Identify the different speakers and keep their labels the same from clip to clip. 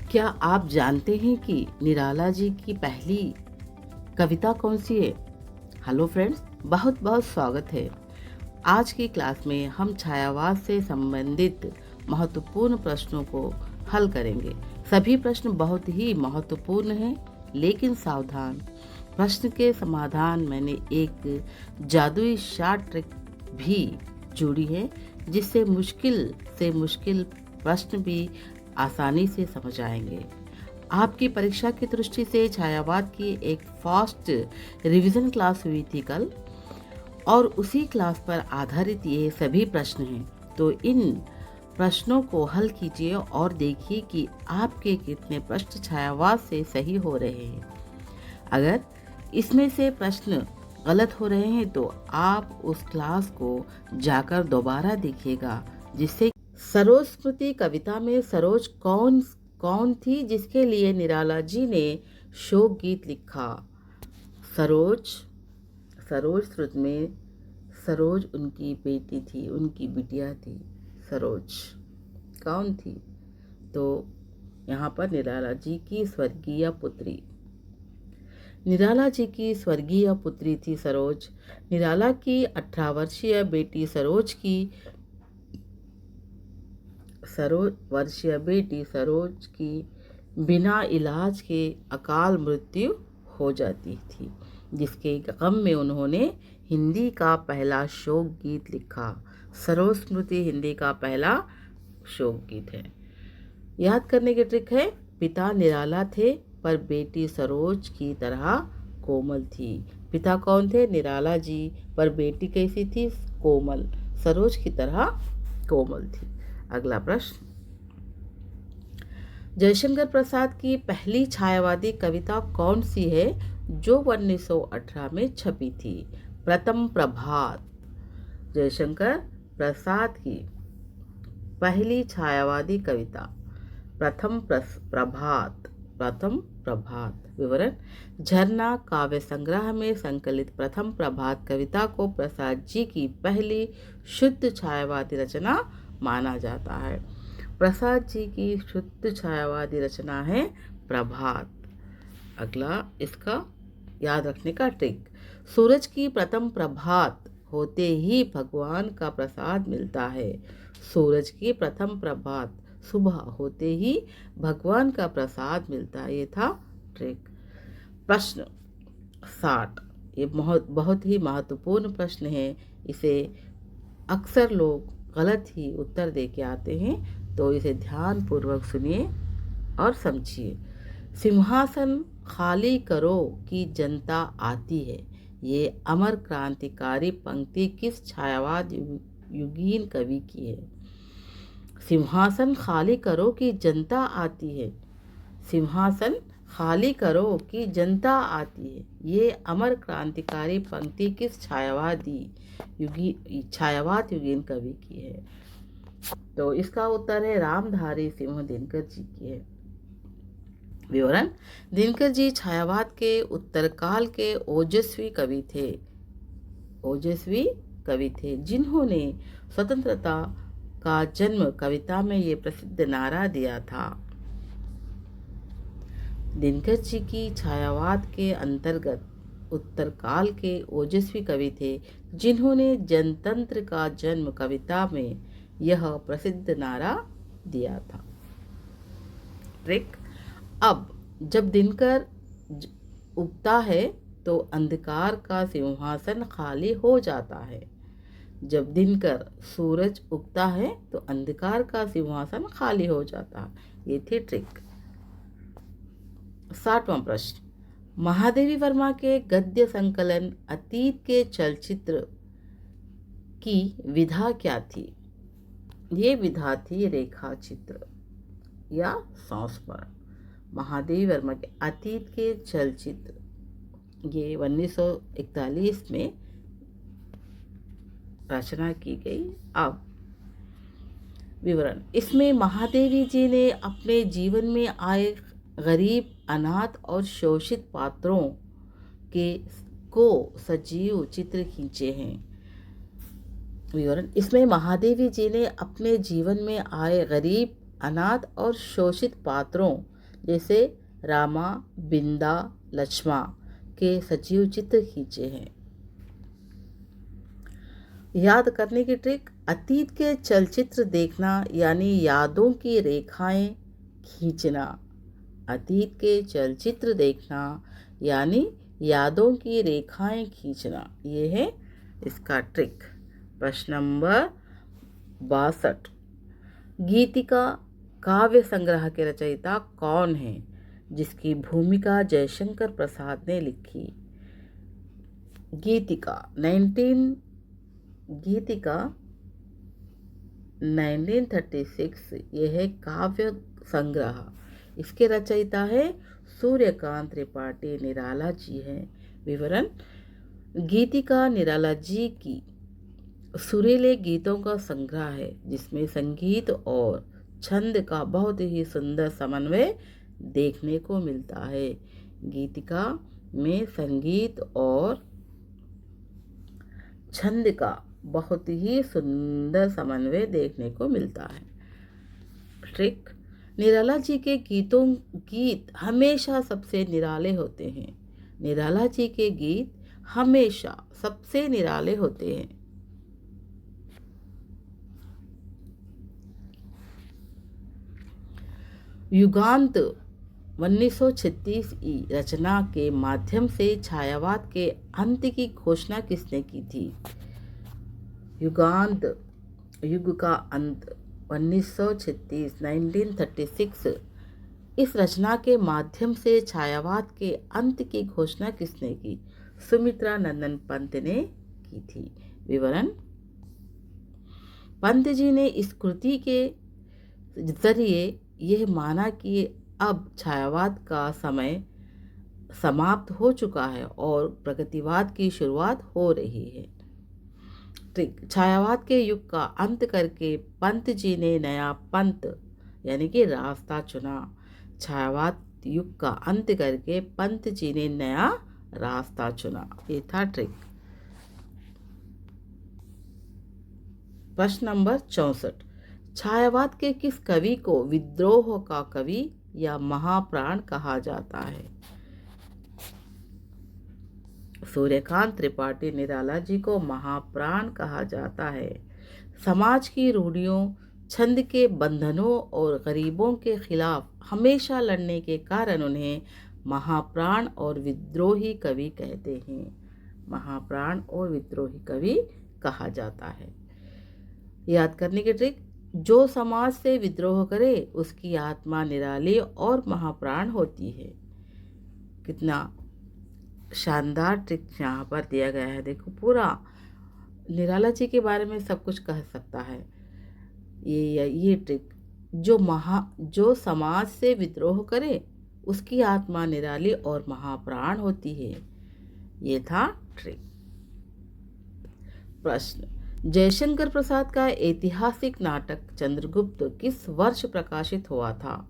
Speaker 1: क्या आप जानते हैं कि निराला जी की पहली कविता कौन सी है? हेलो फ्रेंड्स, बहुत बहुत स्वागत है। आज की क्लास में हम छायावाद से संबंधित महत्वपूर्ण प्रश्नों को हल करेंगे। सभी प्रश्न बहुत ही महत्वपूर्ण हैं, लेकिन सावधान, प्रश्न के समाधान मैंने एक जादुई शॉर्ट ट्रिक भी जोड़ी है, जिससे मुश्किल से मुश्किल प्रश्न भी आसानी से समझ आएंगे। आपकी परीक्षा की दृष्टि से छायावाद की एक फास्ट रिवीजन क्लास हुई थी कल, और उसी क्लास पर आधारित ये सभी प्रश्न हैं। तो इन प्रश्नों को हल कीजिए और देखिए कि आपके कितने प्रश्न छायावाद से सही हो रहे हैं। अगर इसमें से प्रश्न गलत हो रहे हैं तो आप उस क्लास को जाकर दोबारा देखिएगा। जिससे सरोज स्मृति कविता में सरोज कौन कौन थी जिसके लिए निराला जी ने शोक गीत लिखा? सरोज श्रुति में सरोज उनकी बेटी थी, उनकी बिटिया थी। सरोज कौन थी? तो यहाँ पर निराला जी की स्वर्गीय पुत्री, निराला जी की स्वर्गीय पुत्री थी सरोज। निराला की 18 वर्षीय बेटी सरोज की बिना इलाज के अकाल मृत्यु हो जाती थी, जिसके गम में उन्होंने हिंदी का पहला शोक गीत लिखा। सरोज स्मृति हिंदी का पहला शोक गीत है। याद करने की ट्रिक है, पिता निराला थे पर बेटी सरोज की तरह कोमल थी। पिता कौन थे? निराला जी, पर बेटी कैसी थी? कोमल, सरोज की तरह कोमल थी। अगला प्रश्न, जयशंकर प्रसाद की पहली छायावादी कविता कौन सी है जो 1918 में छपी थी? प्रथम प्रभात। जयशंकर प्रसाद की पहली छायावादी कविता प्रथम प्रभात। विवरण, झरना काव्य संग्रह में संकलित प्रथम प्रभात कविता को प्रसाद जी की पहली शुद्ध छायावादी रचना माना जाता है। प्रसाद जी की शुद्ध छायावादी रचना है प्रभात। अगला, इसका याद रखने का ट्रिक, सूरज की प्रथम प्रभात होते ही भगवान का प्रसाद मिलता है। सूरज की प्रथम प्रभात सुबह होते ही भगवान का प्रसाद मिलता है। ये था ट्रिक। प्रश्न 60, ये बहुत ही महत्वपूर्ण प्रश्न है। इसे अक्सर लोग गलत ही उत्तर दे के आते हैं, तो इसे ध्यान पूर्वक सुनिए और समझिए। सिंहासन खाली करो कि जनता आती है, ये अमर क्रांतिकारी पंक्ति किस छायावाद युगीन कवि की है? सिंहासन खाली करो कि जनता आती है, सिंहासन खाली करो कि जनता आती है, ये अमर क्रांतिकारी पंक्ति किस छायावाद युगीन कवि की है? तो इसका उत्तर है रामधारी सिंह दिनकर जी की है। विवरण, दिनकर जी छायावाद के उत्तरकाल के ओजस्वी कवि थे, जिन्होंने स्वतंत्रता का जन्म कविता में ये प्रसिद्ध नारा दिया था। दिनकर जी की छायावाद के अंतर्गत उत्तरकाल के ओजस्वी कवि थे, जिन्होंने जनतंत्र का जन्म कविता में यह प्रसिद्ध नारा दिया था। ट्रिक, अब जब दिनकर उगता है तो अंधकार का सिंहासन खाली हो जाता है। जब दिनकर सूरज उगता है तो अंधकार का सिंहासन खाली हो जाता है। ये थी ट्रिक। 60वां प्रश्न, महादेवी वर्मा के गद्य संकलन अतीत के चलचित्र की विधा क्या थी? ये विधा थी रेखा चित्र या संस्मरण। महादेवी वर्मा के अतीत के चलचित्र, ये 1941 में रचना की गई। अब विवरण, इसमें महादेवी जी ने अपने जीवन में आए गरीब, अनाथ और शोषित पात्रों को सजीव चित्र खींचे हैं। विवरण, इसमें महादेवी जी ने अपने जीवन में आए गरीब, अनाथ और शोषित पात्रों जैसे रामा, बिंदा, लक्ष्मा के सजीव चित्र खींचे हैं। याद करने की ट्रिक, अतीत के चलचित्र देखना यानी यादों की रेखाएं खींचना। अतीत के चलचित्र देखना यानी यादों की रेखाएं खींचना, ये है इसका ट्रिक। प्रश्न नंबर 62, गीतिका काव्य संग्रह के रचयिता कौन है जिसकी भूमिका जयशंकर प्रसाद ने लिखी? गीतिका 1936, यह है काव्य संग्रह। इसके रचयिता है सूर्यकांत त्रिपाठी निराला जी हैं। विवरण, गीतिका निराला जी की सुरीले गीतों का संग्रह है जिसमें संगीत और छंद का बहुत ही सुंदर समन्वय देखने को मिलता है। गीतिका में संगीत और छंद का बहुत ही सुंदर समन्वय देखने को मिलता है। ट्रिक, निराला जी के गीत हमेशा सबसे निराले होते हैं। निराला जी के गीत हमेशा सबसे निराले होते हैं। युगांत 1936 रचना के माध्यम से छायावाद के अंत की घोषणा किसने की थी? युगांत, युग का अंत 1936 इस रचना के माध्यम से छायावाद के अंत की घोषणा किसने की? सुमित्रा नंदन पंत ने की थी। विवरण, पंत जी ने इस कृति के जरिए यह माना कि अब छायावाद का समय समाप्त हो चुका है और प्रगतिवाद की शुरुआत हो रही है। छायावाद के युग का अंत करके पंत जी ने नया पंथ यानी कि रास्ता चुना। छायावाद युग का अंत करके पंत जी ने नया रास्ता चुना। ये था ट्रिक। प्रश्न नंबर 64, छायावाद के किस कवि को विद्रोह का कवि या महाप्राण कहा जाता है? सूर्यकांत त्रिपाठी निराला जी को महाप्राण कहा जाता है। समाज की रूढ़ियों, छंद के बंधनों और गरीबों के खिलाफ हमेशा लड़ने के कारण उन्हें महाप्राण और विद्रोही कवि कहते हैं। महाप्राण और विद्रोही कवि कहा जाता है। याद करने की ट्रिक, जो समाज से विद्रोह करे उसकी आत्मा निराली और महाप्राण होती है। कितना शानदार ट्रिक यहाँ पर दिया गया है। देखो, पूरा निराला जी के बारे में सब कुछ कह सकता है ये ट्रिक। जो समाज से विद्रोह करे उसकी आत्मा निराली और महाप्राण होती है। ये था ट्रिक। प्रश्न, जयशंकर प्रसाद का ऐतिहासिक नाटक चंद्रगुप्त किस वर्ष प्रकाशित हुआ था?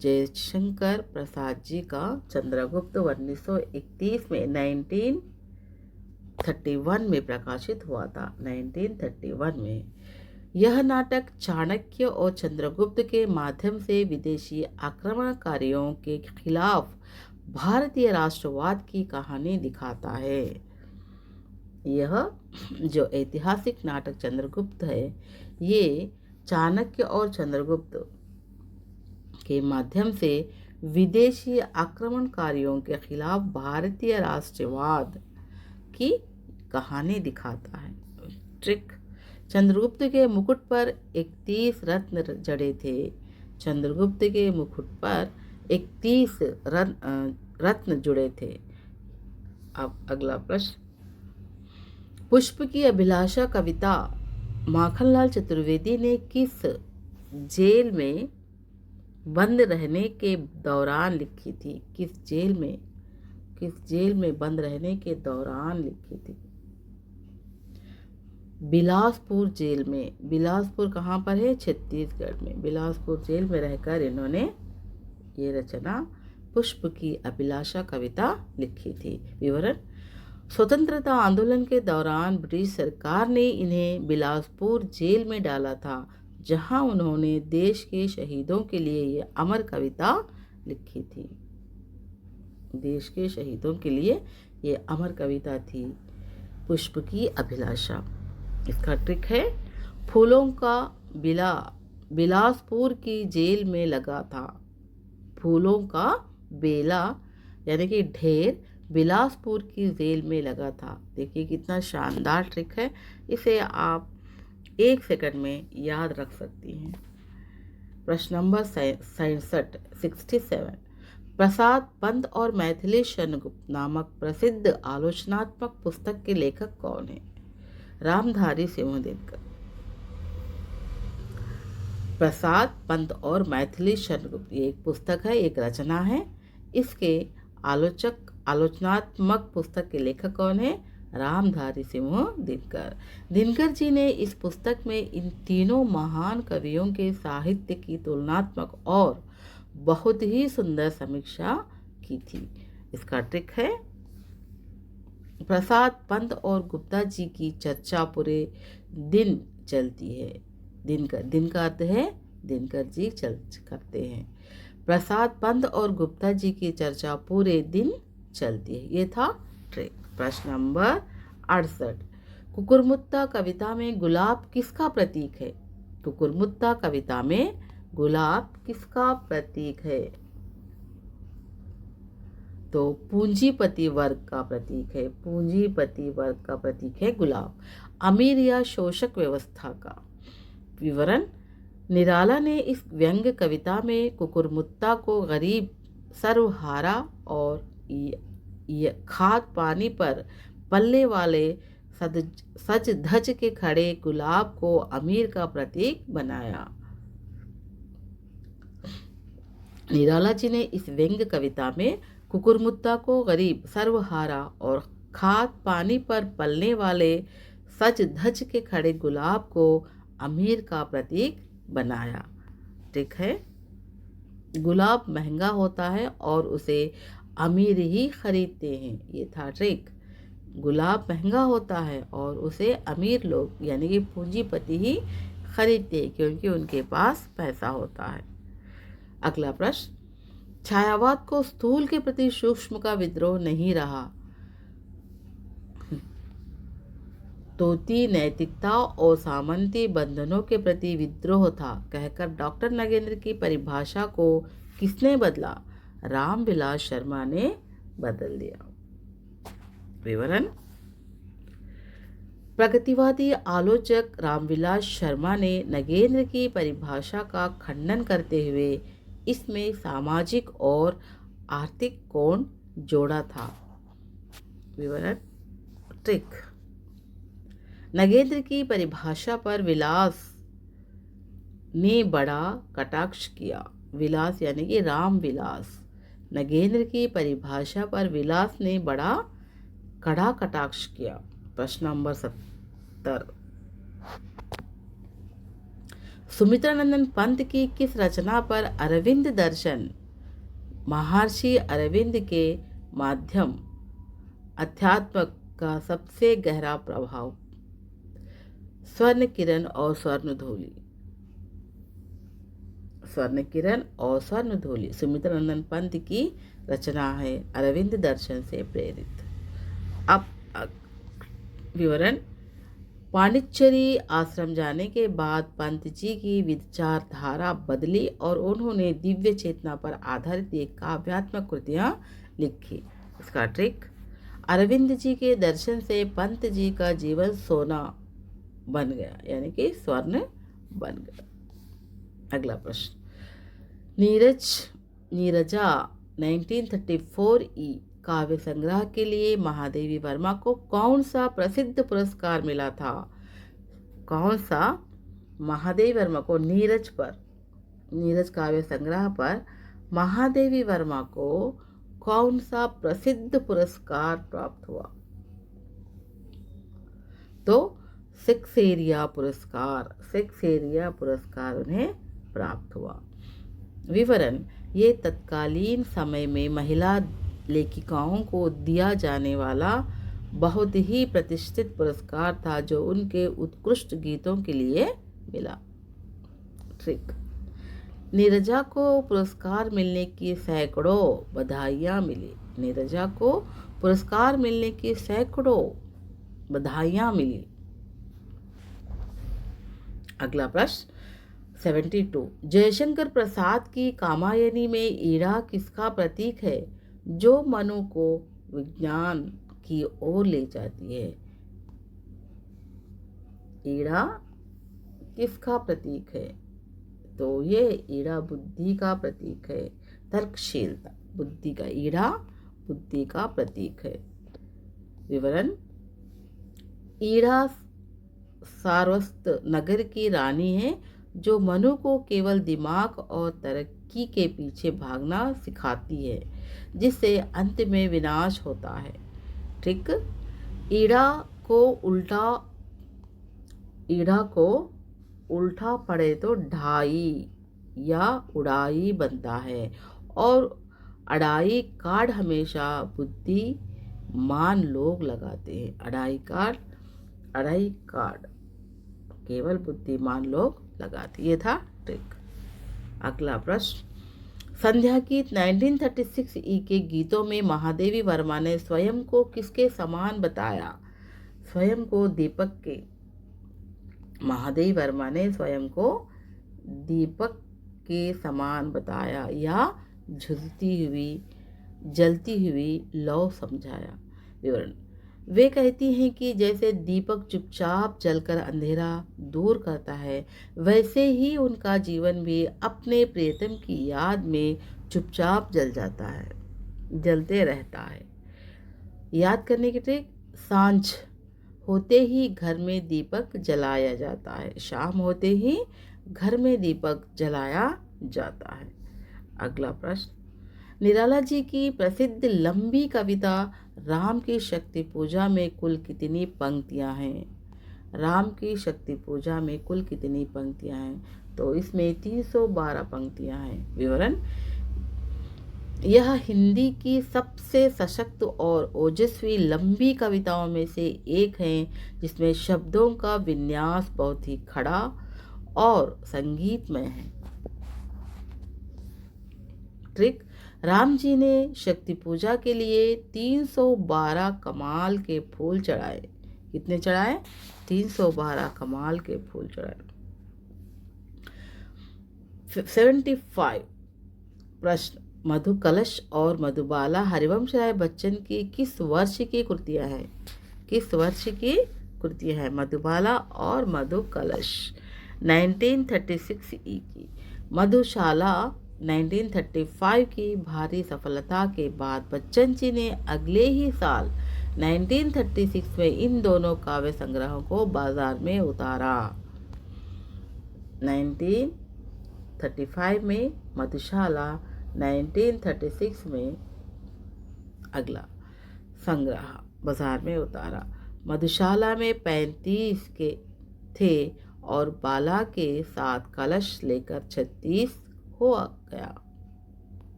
Speaker 1: जयशंकर प्रसाद जी का चंद्रगुप्त 1931 में 1931 में प्रकाशित हुआ था। 1931 में यह नाटक चाणक्य और चंद्रगुप्त के माध्यम से विदेशी आक्रमणकारियों के खिलाफ भारतीय राष्ट्रवाद की कहानी दिखाता है। यह जो ऐतिहासिक नाटक चंद्रगुप्त है, ये चाणक्य और चंद्रगुप्त के माध्यम से विदेशी आक्रमणकारियों के खिलाफ भारतीय राष्ट्रवाद की कहानी दिखाता है। ट्रिक, चंद्रगुप्त के मुकुट पर 31 रत्न जड़े थे। चंद्रगुप्त के मुकुट पर 31 रत्न जुड़े थे। अब अगला प्रश्न, पुष्प की अभिलाषा कविता माखनलाल चतुर्वेदी ने किस जेल में बंद रहने के दौरान लिखी थी? किस जेल में बंद रहने के दौरान लिखी थी? बिलासपुर जेल में। बिलासपुर कहाँ पर है? छत्तीसगढ़ में। बिलासपुर जेल में रहकर इन्होंने ये रचना पुष्प की अभिलाषा कविता लिखी थी। विवरण, स्वतंत्रता आंदोलन के दौरान ब्रिटिश सरकार ने इन्हें बिलासपुर जेल में डाला था, जहां उन्होंने देश के शहीदों के लिए ये अमर कविता लिखी थी। देश के शहीदों के लिए ये अमर कविता थी। पुष्प की अभिलाषा, इसका ट्रिक है फूलों का बिला बिलासपुर की जेल में लगा था। फूलों का बेला यानी कि ढेर बिलासपुर की जेल में लगा था। देखिए कितना शानदार ट्रिक है, इसे आप 1 सेकंड में याद रख सकती हैं। प्रश्न नंबर 67 प्रसाद पंत और मैथिली शरणगुप्त नामक प्रसिद्ध आलोचनात्मक पुस्तक के लेखक कौन है? रामधारी सिंह दिनकर। प्रसाद पंत और मैथिली शरणगुप्त ये एक पुस्तक है, एक रचना है। इसके आलोचनात्मक पुस्तक के लेखक कौन है? रामधारी सिंह दिनकर। दिनकर जी ने इस पुस्तक में इन तीनों महान कवियों के साहित्य की तुलनात्मक और बहुत ही सुंदर समीक्षा की थी। इसका ट्रिक है प्रसाद पंत और गुप्ता जी की चर्चा पूरे दिन चलती है। दिन का अर्थ है दिनकर जी करते हैं। प्रसाद पंत और गुप्ता जी की चर्चा पूरे दिन चलती है। ये था ट्रिक। प्रश्न नंबर 68 कुकुरमुत्ता कविता में गुलाब किसका प्रतीक है? कुकुरमुत्ता कविता में गुलाब किसका प्रतीक है? तो पूंजीपति वर्ग का प्रतीक है। पूंजीपति वर्ग का प्रतीक है गुलाब। अमीर या शोषक व्यवस्था का विवरण। निराला ने इस व्यंग्य कविता में कुकुरमुत्ता को गरीब, सर्वहारा और खाद पानी पर पलने वाले सज धज के खड़े गुलाब को अमीर का प्रतीक बनाया। निराला जी ने इस व्यंग्य कविता में कुकुरमुत्ता को गरीब, सर्वहारा और खाद पानी पर पलने वाले सज धज के खड़े गुलाब को अमीर का प्रतीक बनाया। ठीक है, गुलाब महंगा होता है और उसे अमीर ही खरीदते हैं। ये था ट्रिक। गुलाब महंगा होता है और उसे अमीर लोग यानी कि पूंजीपति ही खरीदते हैं क्योंकि उनके पास पैसा होता है। अगला प्रश्न, छायावाद को स्थूल के प्रति सूक्ष्म का विद्रोह नहीं रहा। तोती नैतिकता और सामंती बंधनों के प्रति विद्रोह था कहकर डॉक्टर नगेंद्र की परिभाषा को किसने बदला? रामविलास शर्मा ने बदल दिया। विवरण। प्रगतिवादी आलोचक रामविलास शर्मा ने नगेंद्र की परिभाषा का खंडन करते हुए इसमें सामाजिक और आर्थिक कोण जोड़ा था। विवरण। ट्रिक। नगेंद्र की परिभाषा पर विलास ने बड़ा कटाक्ष किया। विलास यानी कि रामविलास। नगेंद्र की परिभाषा पर विलास ने बड़ा कड़ा कटाक्ष किया। प्रश्न नंबर 70 सुमित्रानंदन पंत की किस रचना पर अरविंद दर्शन महर्षि अरविंद के माध्यम अध्यात्म का सबसे गहरा प्रभाव? स्वर्ण किरण और स्वर्ण धूलि। स्वर्ण किरण और स्वर्ण धूलि सुमित्रानंदन पंत की रचना है, अरविंद दर्शन से प्रेरित। अब विवरण। पांडिचेरी आश्रम जाने के बाद पंत जी की विचारधारा बदली और उन्होंने दिव्य चेतना पर आधारित एक काव्यात्मक कृतियां लिखी। इसका ट्रिक। अरविंद जी के दर्शन से पंत जी का जीवन सोना बन गया यानी कि स्वर्ण बन गया। अगला प्रश्न, नीरजा 1934 काव्य संग्रह के लिए महादेवी वर्मा को कौन सा प्रसिद्ध पुरस्कार मिला था? कौन सा? महादेवी वर्मा को नीरज काव्य संग्रह पर महादेवी वर्मा को कौन सा प्रसिद्ध पुरस्कार प्राप्त हुआ? तो शेक्सपियर पुरस्कार उन्हें प्राप्त हुआ। विवरण। ये तत्कालीन समय में महिला लेखिकाओं को दिया जाने वाला बहुत ही प्रतिष्ठित पुरस्कार था जो उनके उत्कृष्ट गीतों के लिए मिला। ट्रिक। नीरजा को पुरस्कार मिलने की सैकड़ों बधाइयाँ मिली। नीरजा को पुरस्कार मिलने की सैकड़ों बधाइयाँ मिली। अगला प्रश्न 72। जयशंकर प्रसाद की कामायनी में ईड़ा किसका प्रतीक है जो मनु को विज्ञान की ओर ले जाती है? ईड़ा किसका प्रतीक है? तो ये ईड़ा बुद्धि का प्रतीक है। तर्कशीलता, बुद्धि का ईड़ा बुद्धि का प्रतीक है। विवरण: ईड़ा सारस्वत नगर की रानी है जो मनु को केवल दिमाग और तरक्की के पीछे भागना सिखाती है, जिससे अंत में विनाश होता है। ठीक, ईड़ा को उल्टा पड़े तो ढाई या उड़ाई बनता है, और अड़ाई कार्ड हमेशा बुद्धिमान लोग लगाते हैं। अड़ाई कार्ड केवल बुद्धिमान लोग लगाते। ये था ट्रिक। अगला प्रश्न, संध्या गीत 1936 ई के गीतों में महादेवी वर्मा ने स्वयं को किसके समान बताया? स्वयं को दीपक के। महादेवी वर्मा ने स्वयं को दीपक के समान बताया या जलती हुई लौ समझाया। विवरण: वे कहती हैं कि जैसे दीपक चुपचाप जलकर अंधेरा दूर करता है, वैसे ही उनका जीवन भी अपने प्रियतम की याद में चुपचाप जलते रहता है। याद करने की ट्रिक: सांझ होते ही घर में दीपक जलाया जाता है। शाम होते ही घर में दीपक जलाया जाता है। अगला प्रश्न, निराला जी की प्रसिद्ध लंबी कविता राम की शक्ति पूजा में कुल कितनी पंक्तियां हैं? राम की शक्ति पूजा में कुल कितनी पंक्तियां हैं? तो इसमें 312 पंक्तियां हैं। विवरण: यह हिंदी की सबसे सशक्त और ओजस्वी लंबी कविताओं में से एक है, जिसमें शब्दों का विन्यास बहुत ही खड़ा और संगीतमय है। ट्रिक: राम जी ने शक्ति पूजा के लिए 312 कमाल के फूल चढ़ाए। कितने चढ़ाए? 312 कमाल के फूल चढ़ाए। 75 प्रश्न, मधु कलश और मधुबाला हरिवंश राय बच्चन की किस वर्ष की कृतियां हैं? किस वर्ष की कृतियां हैं मधुबाला और मधु कलश? 1936 ई की। मधुशाला 1935 की भारी सफलता के बाद बच्चन जी ने अगले ही साल 1936 में इन दोनों काव्य संग्रहों को बाजार में उतारा। 1935 में मधुशाला, 1936 में अगला संग्रह बाजार में उतारा। मधुशाला में 35 के थे और बाला के साथ कलश लेकर 36 हो गया।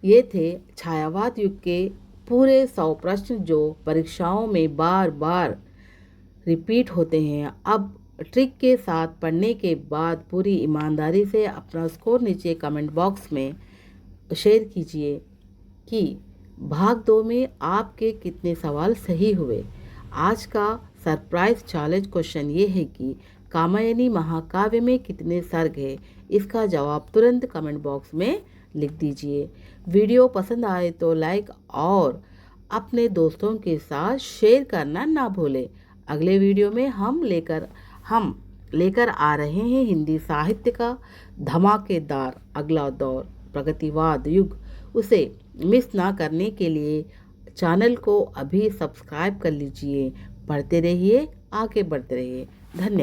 Speaker 1: ये थे छायावाद युग के पूरे 100 प्रश्न जो परीक्षाओं में बार बार रिपीट होते हैं। अब ट्रिक के साथ पढ़ने के बाद पूरी ईमानदारी से अपना स्कोर नीचे कमेंट बॉक्स में शेयर कीजिए कि भाग 2 में आपके कितने सवाल सही हुए। आज का सरप्राइज चैलेंज क्वेश्चन ये है कि कामायनी महाकाव्य में कितने सर्ग है? इसका जवाब तुरंत कमेंट बॉक्स में लिख दीजिए। वीडियो पसंद आए तो लाइक और अपने दोस्तों के साथ शेयर करना ना भूलें। अगले वीडियो में हम लेकर आ रहे हैं हिंदी साहित्य का धमाकेदार अगला दौर, प्रगतिवाद युग। उसे मिस ना करने के लिए चैनल को अभी सब्सक्राइब कर लीजिए। पढ़ते रहिए, आगे बढ़ते रहिए। धन्यवाद।